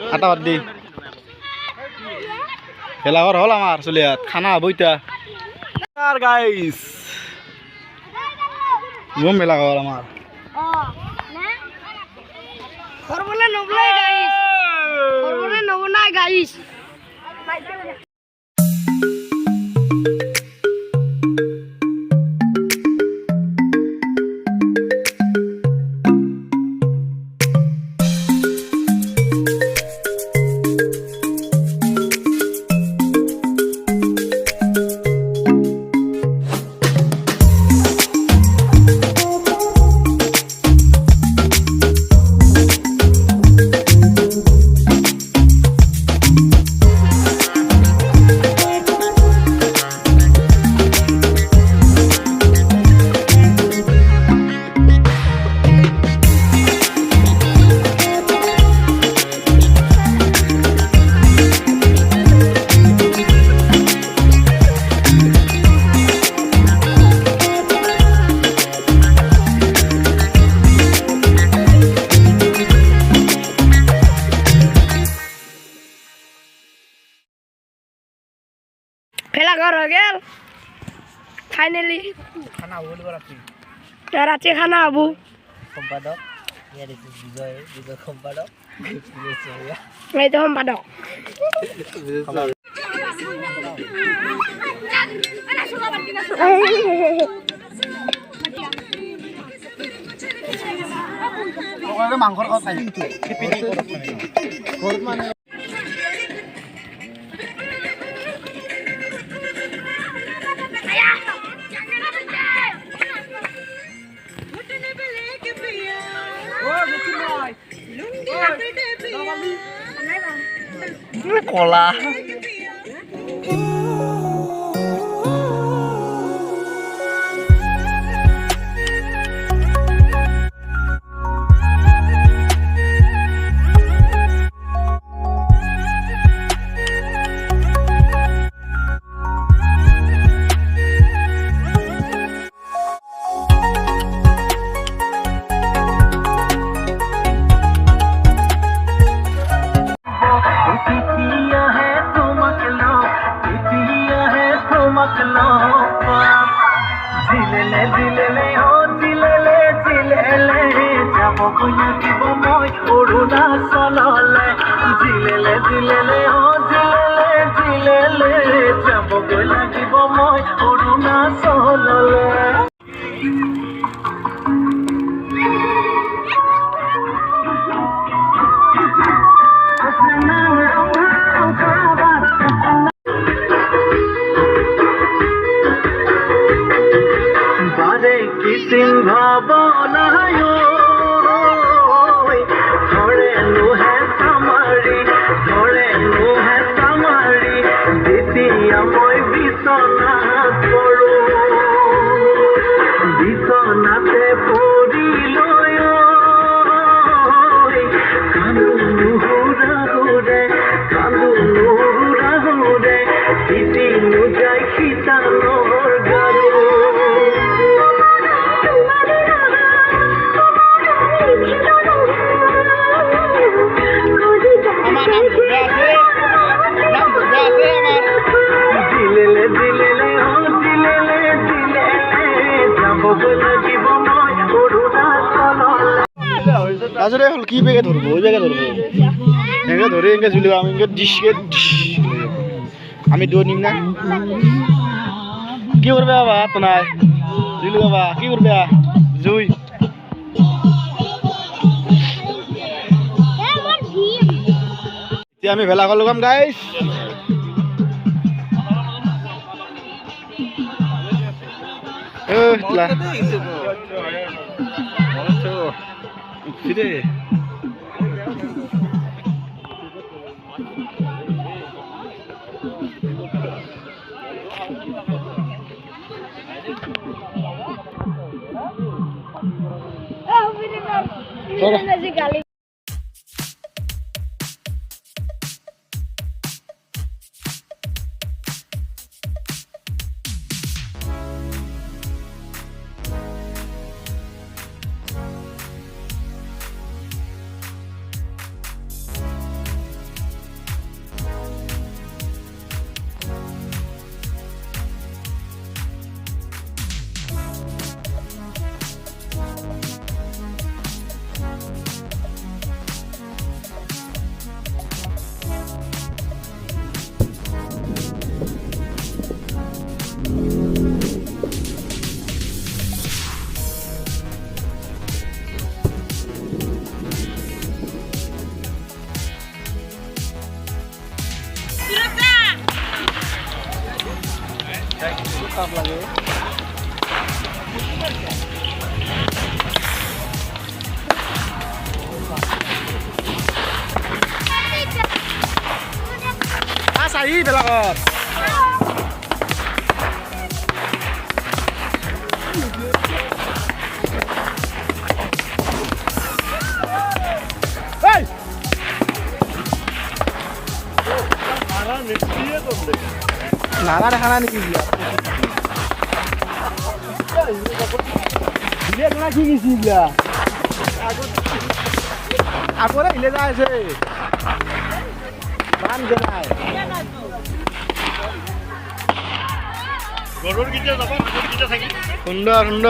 আটা বাদ দি ভেলাঘর হল আমার চলিয়াত খানা হব ইতা গাইস বম ভেলাঘর আমার গাইস ফেলা ঘর হয়ে গেল ফাইনালি খানা হল রাখি রাতে খানা হবো সম্পাদক বিজয় সম্পাদক এই তো সম্পাদক মাংসর কথা কলা অৰুণাচললে জিলেলে জিলেলে জিলেলে যাবগৈ লাগিব মই অৰুণাচললে বাৰে কি সিংহ বনায় বিছনাতে পৰি লৈ কান্দো নুহুৰাহুৰে তিতি নোযায় শীতালৰ গাৰু জিলেলে জিলেলে যাবগৈ লাগিব মই অৰুণাচললৈ রাজরে হল কি বেগে ধরবো ওই বেগে ধরবো এঁকে ধরে এঁকে ঝুলিব আমি এঁকে ডিশকে আমি দৌড় নিম না কি করবে বাবা তো নাই ঝুলি বাবা কি করবে জুই আমি ভেলা করলাম গাইস ফিরে গালি তাপ লাগে চাহি বেলাকত নালা দেখা নাই নেকি কি গেছি আগরে হিলে যায় আছে মান গেলাই সুন্দর সুন্দর